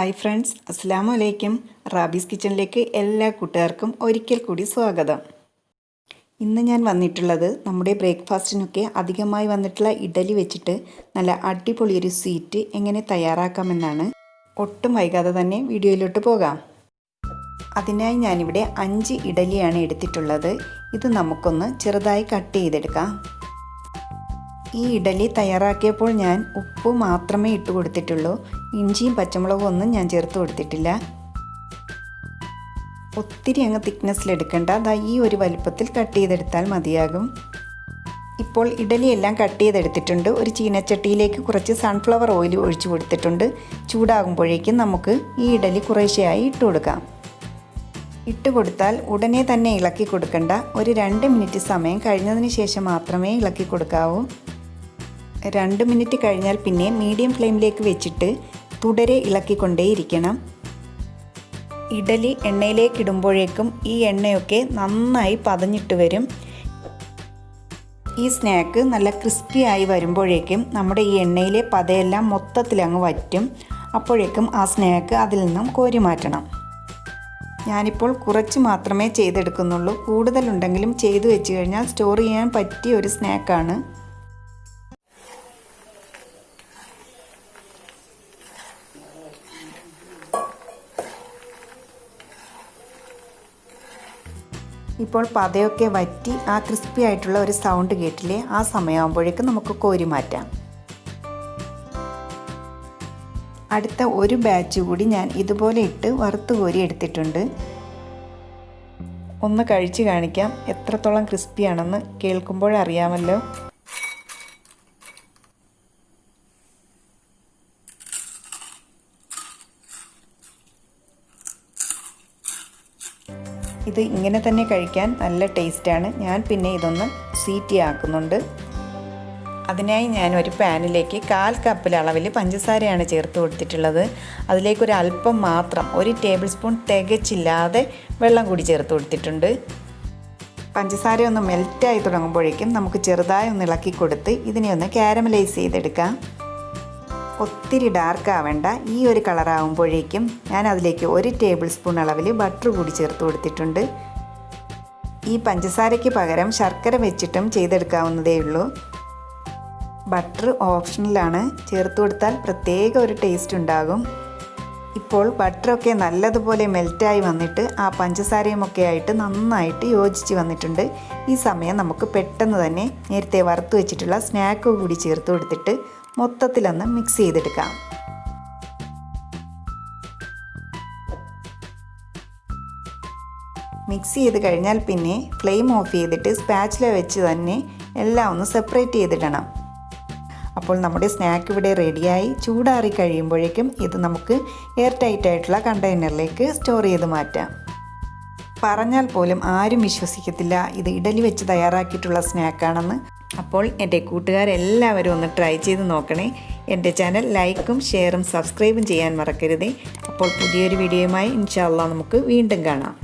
Hi friends, അസ്സലാമു അലൈക്കും. Rabies കിച്ചണിലേക്ക് എല്ലാ കൂട്ടുകാർക്കും ഒരിക്കൽ കൂടി സ്വാഗതം. ഇന്ന് ഞാൻ വന്നിട്ടുള്ളത് നമ്മുടെ ബ്രേക്ക്ഫാസ്റ്റിനൊക്കെ അധികമായി വന്നിട്ടുള്ള ഇഡലി വെച്ചിട്ട് നല്ല അടിപൊളിയൊരു സ്വീറ്റ് എങ്ങനെ തയ്യാറാക്കാമെന്നാണ്. ഒട്ടും വൈകാതെ തന്നെ വീഡിയോയിലോട്ട് പോകാം. അതിനായി ഞാനിവിടെ 5 ഇഡലിയാണ് എടുത്തിട്ടുള്ളത്. ഇത് നമുക്കൊന്ന് ചെറുതായി കട്ട് ചെയ്തെടുക്കാം. ഈ ഇഡലി തയ്യാറാക്കിയപ്പോൾ ഞാൻ ഉപ്പ് മാത്രമേ ഇട്ട് കൊടുത്തിട്ടുള്ളൂ. ഇഞ്ചിയും പച്ചമുളകും ഒന്നും ഞാൻ ചേർത്ത് കൊടുത്തിട്ടില്ല. ഒത്തിരി അങ്ങ് തിക്നെസ്സിലെടുക്കേണ്ട, ഈ ഒരു വലുപ്പത്തിൽ കട്ട് ചെയ്തെടുത്താൽ മതിയാകും. ഇപ്പോൾ ഇഡലിയെല്ലാം കട്ട് ചെയ്തെടുത്തിട്ടുണ്ട്. ഒരു ചീനച്ചട്ടിയിലേക്ക് കുറച്ച് സൺഫ്ലവർ ഓയിൽ ഒഴിച്ചു കൊടുത്തിട്ടുണ്ട്. ചൂടാകുമ്പോഴേക്കും നമുക്ക് ഈ ഇഡലി കുറേശ്ശെയായി ഇട്ട് കൊടുക്കാം. ഇട്ട് കൊടുത്താൽ ഉടനെ തന്നെ ഇളക്കി കൊടുക്കണ്ട. ഒരു 2 മിനിറ്റ് സമയം കഴിഞ്ഞതിന് ശേഷം മാത്രമേ ഇളക്കി കൊടുക്കാവൂ. 2 മിനിറ്റ് കഴിഞ്ഞാൽ പിന്നെ മീഡിയം ഫ്ലെയിമിലേക്ക് വെച്ചിട്ട് തുടരെ ഇളക്കിക്കൊണ്ടേയിരിക്കണം. ഇഡലി എണ്ണയിലേക്ക് ഇടുമ്പോഴേക്കും ഈ എണ്ണയൊക്കെ നന്നായി പതഞ്ഞിട്ട് വരും. ഈ സ്നാക്ക് നല്ല ക്രിസ്പി ആയി വരുമ്പോഴേക്കും നമ്മുടെ ഈ എണ്ണയിലെ പതയെല്ലാം മൊത്തത്തിലങ്ങ് വറ്റും. അപ്പോഴേക്കും ആ സ്നാക്ക് അതിൽ നിന്നും കോരി മാറ്റണം. ഞാനിപ്പോൾ കുറച്ച് മാത്രമേ ചെയ്തെടുക്കുന്നുള്ളൂ. കൂടുതലുണ്ടെങ്കിലും ചെയ്തു വെച്ച് കഴിഞ്ഞാൽ സ്റ്റോർ ചെയ്യാൻ പറ്റിയ ഒരു സ്നാക്കാണ്. ഇപ്പോൾ പതയൊക്കെ വറ്റി ആ ക്രിസ്പി ആയിട്ടുള്ള ഒരു സൗണ്ട് കേട്ടില്ലേ? ആ സമയമാകുമ്പോഴേക്കും നമുക്ക് കോരി മാറ്റാം. അടുത്ത ഒരു ബാച്ച് കൂടി ഞാൻ ഇതുപോലെ ഇട്ട് വറുത്ത് കോരി എടുത്തിട്ടുണ്ട്. ഒന്ന് കഴിച്ച് കാണിക്കാം എത്രത്തോളം ക്രിസ്പിയാണെന്ന്. കേൾക്കുമ്പോഴറിയാമല്ലോ. ഇത് ഇങ്ങനെ തന്നെ കഴിക്കാൻ നല്ല ടേസ്റ്റാണ്. ഞാൻ പിന്നെ ഇതൊന്ന് സ്വീറ്റ് ആക്കുന്നുണ്ട്. അതിനായി ഞാൻ ഒരു പാനിലേക്ക് 1/4 കപ്പിൽ അളവിൽ പഞ്ചസാരയാണ് ചേർത്ത് കൊടുത്തിട്ടുള്ളത്. അതിലേക്കൊരു അല്പം മാത്രം, 1 ടേബിൾ സ്പൂൺ തികച്ചില്ലാതെ വെള്ളം കൂടി ചേർത്ത് കൊടുത്തിട്ടുണ്ട്. പഞ്ചസാര ഒന്ന് മെൽറ്റായി തുടങ്ങുമ്പോഴേക്കും നമുക്ക് ചെറുതായി ഒന്ന് ഇളക്കി കൊടുത്ത് ഇതിനെ ഒന്ന് കാരമലൈസ് ചെയ്തെടുക്കാം. ഒത്തിരി ഡാർക്ക് ആവേണ്ട, ഈ ഒരു കളറാകുമ്പോഴേക്കും ഞാൻ അതിലേക്ക് 1 ടേബിൾ സ്പൂൺ അളവിൽ ബട്ടർ കൂടി ചേർത്ത് കൊടുത്തിട്ടുണ്ട്. ഈ പഞ്ചസാരയ്ക്ക് പകരം ശർക്കര വെച്ചിട്ടും ചെയ്തെടുക്കാവുന്നതേ ഉള്ളൂ. ബട്ടർ ഓപ്ഷണലാണ്, ചേർത്ത് കൊടുത്താൽ പ്രത്യേക ഒരു ടേസ്റ്റ് ഉണ്ടാകും. ഇപ്പോൾ ബട്ടറൊക്കെ നല്ലതുപോലെ മെൽറ്റായി വന്നിട്ട് ആ പഞ്ചസാരയുമൊക്കെ ആയിട്ട് നന്നായിട്ട് യോജിച്ച് വന്നിട്ടുണ്ട്. ഈ സമയം നമുക്ക് പെട്ടെന്ന് തന്നെ നേരത്തെ വറുത്ത് വെച്ചിട്ടുള്ള സ്നാക്ക് കൂടി ചേർത്ത് കൊടുത്തിട്ട് മൊത്തത്തിലൊന്ന് മിക്സ് ചെയ്തെടുക്കാം. മിക്സ് ചെയ്ത് കഴിഞ്ഞാൽ പിന്നെ ഫ്ലെയിം ഓഫ് ചെയ്തിട്ട് സ്പാച്ചില വെച്ച് തന്നെ എല്ലാം ഒന്ന് സെപ്പറേറ്റ് ചെയ്തിടണം. അപ്പോൾ നമ്മുടെ സ്നാക്ക് ഇവിടെ റെഡിയായി. ചൂടാറി കഴിയുമ്പോഴേക്കും ഇത് നമുക്ക് എയർ ടൈറ്റ് ആയിട്ടുള്ള കണ്ടെയ്നറിലേക്ക് സ്റ്റോർ ചെയ്ത് മാറ്റാം. പറഞ്ഞാൽ പോലും ആരും വിശ്വസിക്കത്തില്ല ഇത് ഇഡലി വെച്ച് തയ്യാറാക്കിയിട്ടുള്ള സ്നാക്കാണെന്ന്. അപ്പോൾ എൻ്റെ കൂട്ടുകാരെല്ലാവരും ഒന്ന് ട്രൈ ചെയ്ത് നോക്കണേ. എൻ്റെ ചാനൽ ലൈക്കും ഷെയറും സബ്സ്ക്രൈബും ചെയ്യാൻ മറക്കരുതേ. അപ്പോൾ പുതിയൊരു വീഡിയോയുമായി ഇൻഷാ അല്ലാഹ് നമുക്ക് വീണ്ടും കാണാം.